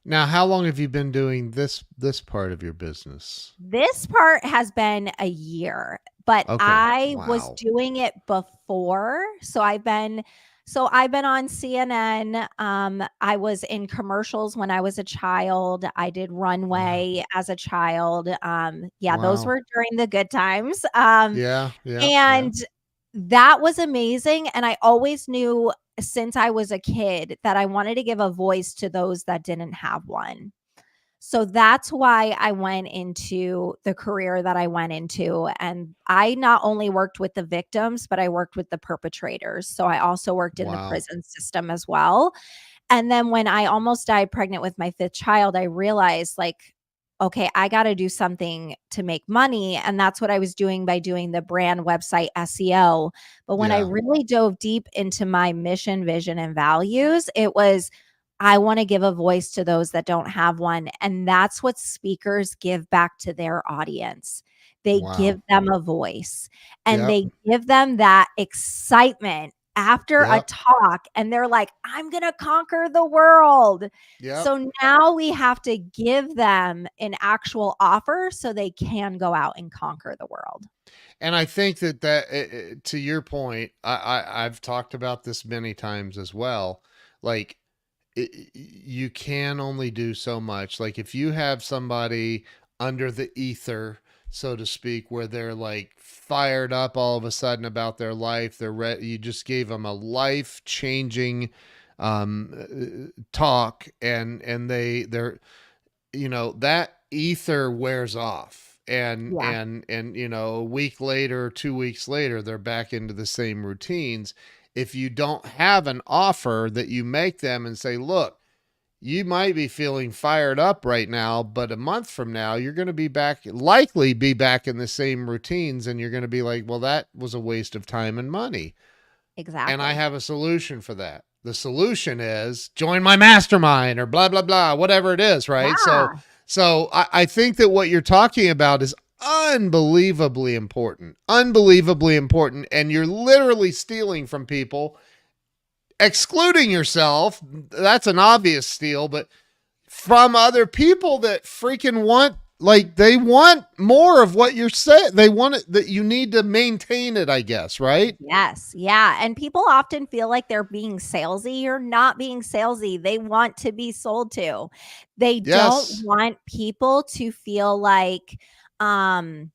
Now, how long have you been doing this part of your business?
This part has been a year, but
Okay.
I was
Wow.
doing it before. So I've been on CNN. I was in commercials when I was a child. I did
Wow.
runway as a child. Yeah, those
Wow.
were during the good times.
Yeah. Yeah. Yeah.
And that was amazing. And I always knew since I was a kid that I wanted to give a voice to those that didn't have one. So that's why I went into the career that I went into. And I not only worked with the victims, but I worked with the perpetrators. So I also worked in the
Wow.
prison system as well. And then when I almost died pregnant with my fifth child, I realized, like, okay, I got to do something to make money. And that's what I was doing by doing the brand website SEO. But when I
Yeah.
really dove deep into my mission, vision, and values, it was, I want to give a voice to those that don't have one. And that's what speakers give back to their audience. They
Wow.
give them a voice, and
Yep.
they give them that excitement after a
Yep.
talk, and they're like, I'm going to conquer the world.
Yep.
So now we have to give them an actual offer so they can go out and conquer the world.
And I think that to your point, I've talked about this many times as well. Like you can only do so much. Like if you have somebody under the ether, so to speak, where they're like fired up all of a sudden about their life, you just gave them a life changing talk, and they're that ether wears off,
Yeah,
and a week later, 2 weeks later, they're back into the same routines. If you don't have an offer that you make them and say, look, you might be feeling fired up right now, but a month from now you're going to be back, likely be back in the same routines, and you're going to be like, well, that was a waste of time and money. And I
exactly.
have a solution for that. The solution is join my mastermind or blah blah blah, whatever it is, right? So
Yeah,
I think that what you're talking about is unbelievably important, and you're literally stealing from people, excluding yourself. That's an obvious steal, but from other people that freaking want, like, they want more of what you're saying. They want it, that you need to maintain it, I guess, right?
yes, yeah, and people often feel like they're being salesy. You're not being salesy. They want to be sold to. They don't
Yes.
want people to feel um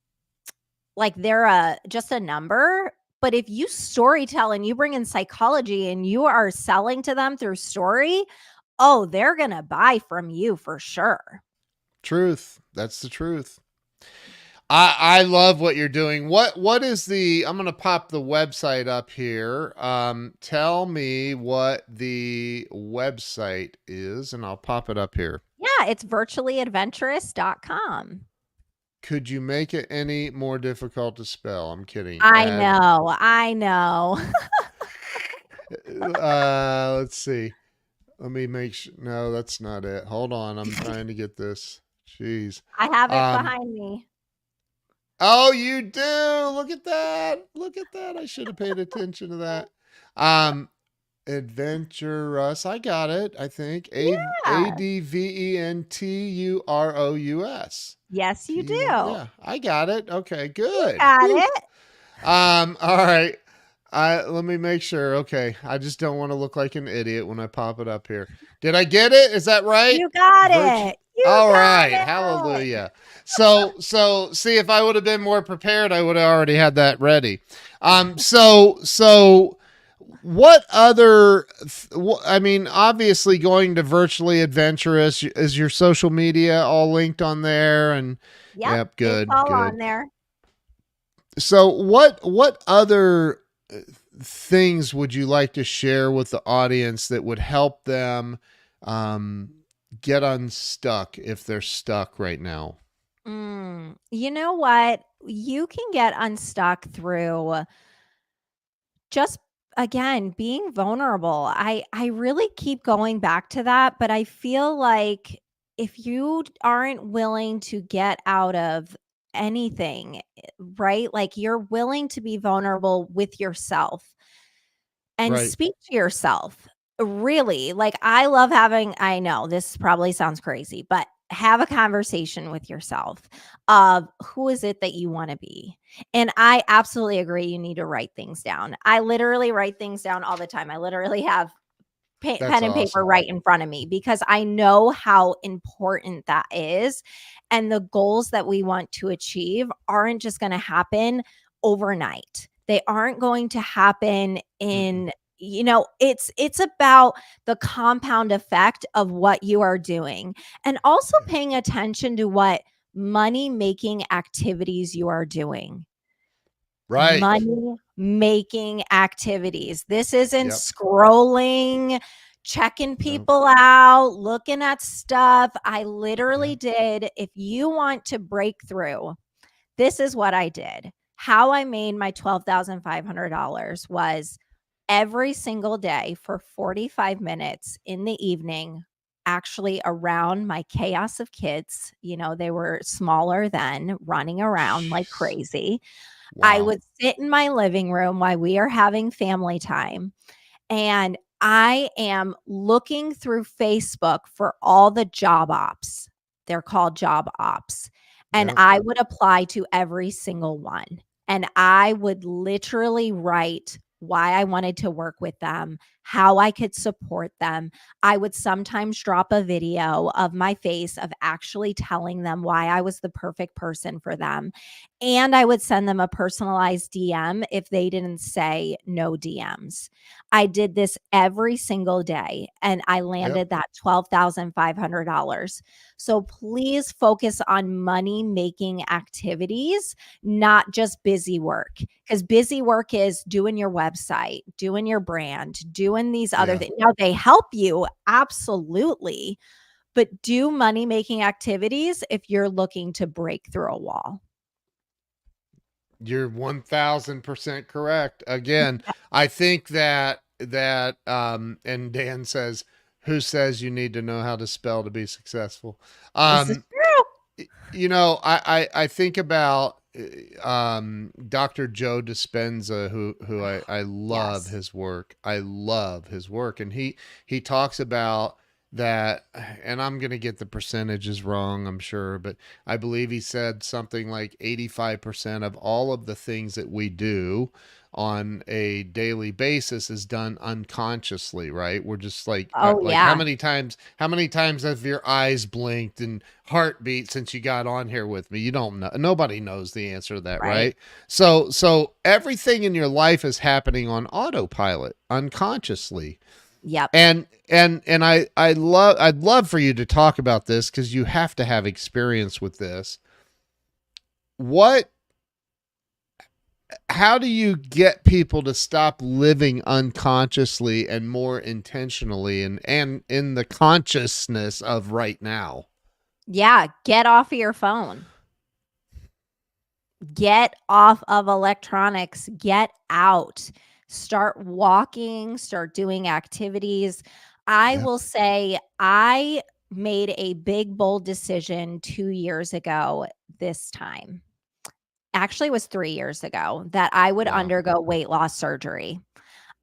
like they're a just a number. But if you storytell and you bring in psychology and you are selling to them through story, oh, they're gonna buy from you for sure.
Truth. That's the truth. I love what you're doing. What is the I'm gonna pop the website up here. Tell me what the website is, and I'll pop it up here.
Yeah, it's virtuallyadventurous.com.
Could you make it any more difficult to spell? I'm kidding.
I
Add
know. I know.
let's see. Let me make sure. No, that's not it. Hold on. I'm trying to get this. Jeez.
I have it
Um,
behind me.
oh, you do. Look at that. Look at that. I should have paid attention to that. Um, Adventurous. I got it. I think
Yeah.
Adventurous.
Yes, you
T.
do.
Yeah, I got it. Okay,
You
good.
got
Whew.
it.
All right. Let me make sure. Okay, I just don't want to look like an idiot when I pop it up here. Did I get it? Is that right?
You got
Virtue.
it. You
All
got
right.
it.
Hallelujah. So see if I would have been more prepared, I would have already had that ready. So what other I mean, obviously going to virtually adventurous, is your social media all linked on there? And
Yep,
yep,
it's
good,
all
good.
on there.
So what other things would you like to share with the audience that would help them um, get unstuck if they're stuck right now?
You know what? You can get unstuck through just again being vulnerable. I really keep going back to that, but I feel like if you aren't willing to get out of anything, right? Like you're willing to be vulnerable with yourself and
Right.
speak to yourself. Really, like I love having, I know this probably sounds crazy, but have a conversation with yourself of who is it that you want to be. And I absolutely agree you need to write things down. I literally write things down all the time. I literally have
That's
pen and paper
awesome.
right in front of me because I know how important that is. And the goals that we want to achieve aren't just going to happen overnight. They aren't going to happen
Mm-mm.
in, it's about the compound effect of what you are doing and also
Yeah.
paying attention to what money making activities you are doing.
Right.
Money making activities. This isn't
Yep.
scrolling, checking
No.
people out, looking at stuff. I literally
Yeah.
did. If you want to break through, this is what I did. How I made my $12,500 was every single day for 45 minutes in the evening, actually around my chaos of kids. They were smaller then, running around like
Jeez.
crazy. I
Wow.
would sit in my living room while we are having family time, and I am looking through Facebook for all the job ops. They're called job ops. And
Yep.
I would apply to every single one. And I would literally write why I wanted to work with them, how I could support them. I would sometimes drop a video of my face of actually telling them why I was the perfect person for them. And I would send them a personalized DM if they didn't say no DMs. I did this every single day and I
Yep.
landed that $12,500. So please focus on money making activities, not just busy work. Because busy work is doing your website, doing your brand, doing these other
Yeah.
things. Now, they help you, absolutely, but do money making activities if you're looking to break through a wall.
You're 1000% correct. Again, I think that and Dan says, who says you need to know how to spell to be successful?
This is
Um
true.
I think about Dr. Joe Dispenza, who I love
Yes.
his work. I love his work, and he talks about that, and I'm gonna get the percentages wrong, I'm sure, but I believe he said something like 85% of all of the things that we do on a daily basis is done unconsciously, right? We're just
Oh,
like
yeah.
how many times have your eyes blinked and heartbeat since you got on here with me? You don't know. Nobody knows the answer to that,
Right.
right? So everything in your life is happening on autopilot, unconsciously.
Yep.
And I'd love for you to talk about this because you have to have experience with this. what how do you get people to stop living unconsciously and more intentionally and in the consciousness of right now?
Yeah, get off of your phone. Get off of electronics, get out, start walking, start doing activities. I
Yep.
will say I made a big, bold decision 2 years ago this time. Actually, it was 3 years ago that I would
Wow.
undergo weight loss surgery.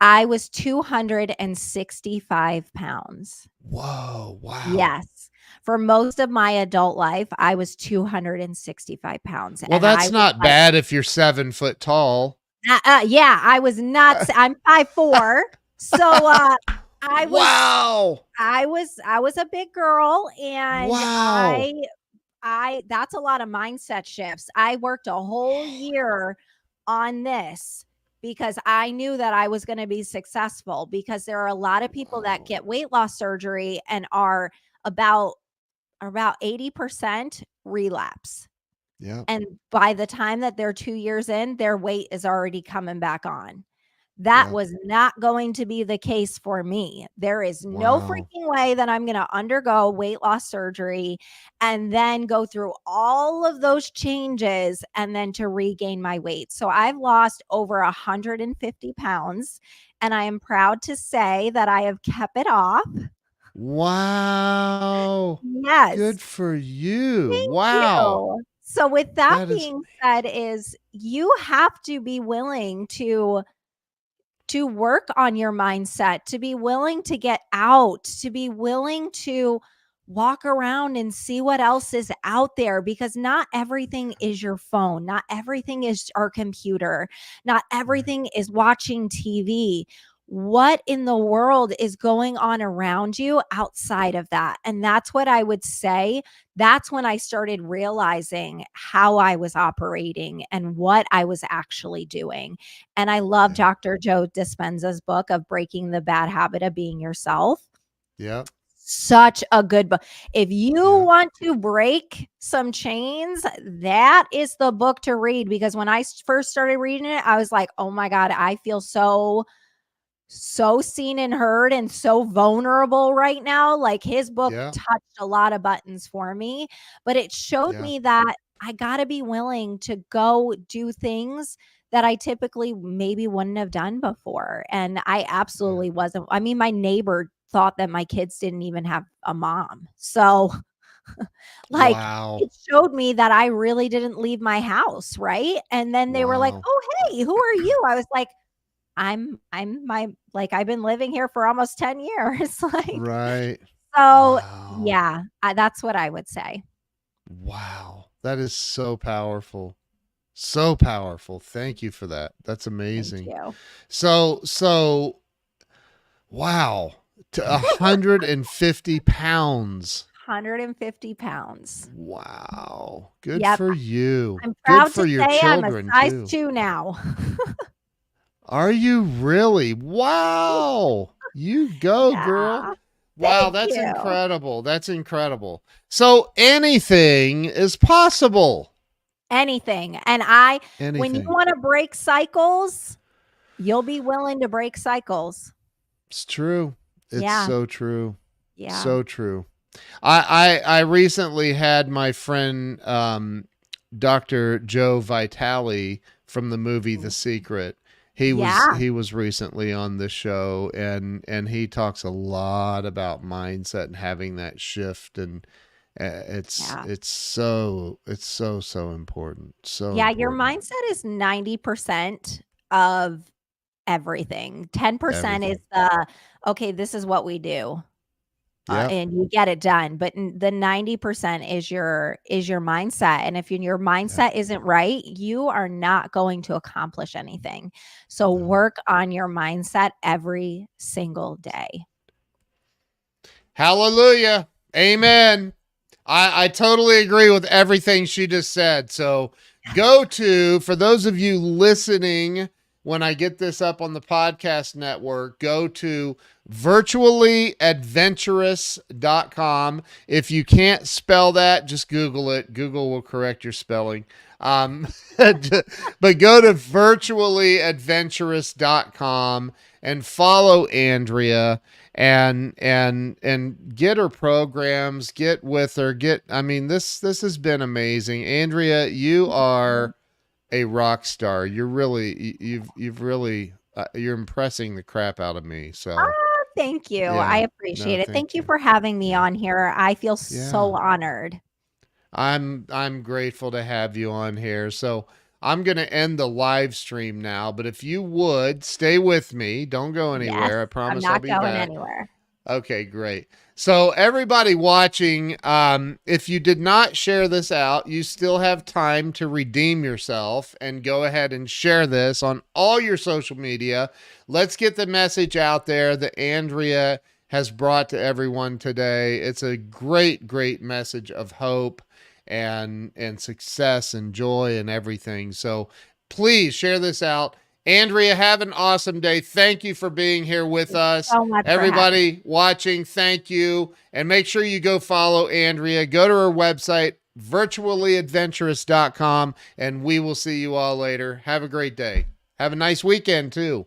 I was 265 pounds.
Whoa. Wow.
Yes. For most of my adult life, I was 265 pounds,
Well,
and I
that's
was
not
like,
bad if you're 7 foot tall.
yeah, I was not s I'm 5'4", so, I was
Wow.
I was a big girl, and
Wow.
I that's a lot of mindset shifts. I worked a whole year on this because I knew that I was gonna be successful, because there are a lot of people that
Wow.
get weight loss surgery and are about 80% relapse.
Yep.
And by the time that they're 2 years in, their weight is already coming back on. That
Yep.
was not going to be the case for me. There is no
Wow.
freaking way that I'm gonna undergo weight loss surgery and then go through all of those changes and then to regain my weight. So I've lost over 150 pounds, and I am proud to say that I have kept it off.
Wow.
Yes.
Good for you.
Thank
Wow.
you. So with that
That is
being said, is you have to be willing to work on your mindset, to be willing to get out, to be willing to walk around and see what else is out there, because not everything is your phone, not everything is our computer, not
right.
everything is watching TV. What in the world is going on around you outside of that? And that's what I would say. That's when I started realizing how I was operating and what I was actually doing. And I love
Yeah.
Dr. Joe Dispenza's book of Breaking the Bad Habit of Being Yourself.
Yep.
Such a good book. If you
Yep.
want to break some chains, that is the book to read, because when I first started reading it, I was like, "Oh my god, I feel so seen and heard and so vulnerable right now." Like, his book
Yep.
touched a lot of buttons for me, but it showed
Yeah.
me that I got to be willing to go do things that I typically maybe wouldn't have done before. And I
Yeah.
absolutely wasn't. I mean, my neighbor thought that my kids didn't even have a mom. So, like,
Wow.
it showed me that I really didn't leave my house, right? And then they were like,
Wow.
"Oh, hey, who are you?" I was like, I'm my like, I've been living here for almost 10 years, like,
Right.
so,
Wow.
yeah, that's what I would say.
Wow. That is so powerful. So powerful. Thank you for that. That's
Thank
amazing.
you.
So wow. To 150 pounds.
150 pounds.
Wow. Good
Yep,
for you.
I'm
Good
proud
for
to
your
say I'm a
children
size
too.
2 now.
Are you really? Wow. You go, girl.
Yeah,
Wow,
thank
that's
you.
incredible. That's incredible. So anything is possible.
Anything, and when you
Anything.
wanna break cycles, you'll be willing to break cycles.
It's true. It's
Yeah,
so true.
yeah,
So true. I recently had my friend Dr. Joe Vitale from the movie The
mm,
Secret.
yeah,
He was recently on the show and he talks a lot about mindset and having that shift and
yeah.
it's so important. So
Yeah, your
important.
mindset is 90% of everything. 10% is
Everything.
okay, this is what we do,
Yep.
and you get it done, but the 90% is your mindset, and if your
Yep.
mindset isn't right, you are not going to accomplish anything. So
No.
work on your mindset every single day.
Hallelujah. Amen. I totally agree with everything she just said. So for those of you listening, when I get this up on the podcast network, go to virtuallyadventurous.com. If you can't spell that, just Google it. Google will correct your spelling. But go to virtuallyadventurous.com and follow Andrea and get her programs, get with her, I mean this has been amazing. Andrea, you are a rock star. You've really you're impressing the crap out of me. So
Oh, thank you. I
yeah, no,
appreciate it. Thank
thank
you
you.
for having me
Yeah,
on here. I feel
yeah.
so honored.
I'm grateful to have you on here. So I'm gonna end the live stream now. But if you would stay with me, don't go
Yes,
anywhere. I
I'm
promise I'll
not
be
going
back.
anywhere.
Okay, great. So everybody watching, if you did not share this out, you still have time to redeem yourself and go ahead and share this on all your social media. Let's get the message out there that Andrea has brought to everyone today. It's a great, great message of hope and success and joy and everything. So please share this out. Andrea, have an awesome day. Thank you for being here with
Thank you
us.
so much for having me.
Everybody watching, thank you. And make sure you go follow Andrea. Go to her website, virtuallyadventurous.com, and we will see you all later. Have a great day. Have a nice weekend, too.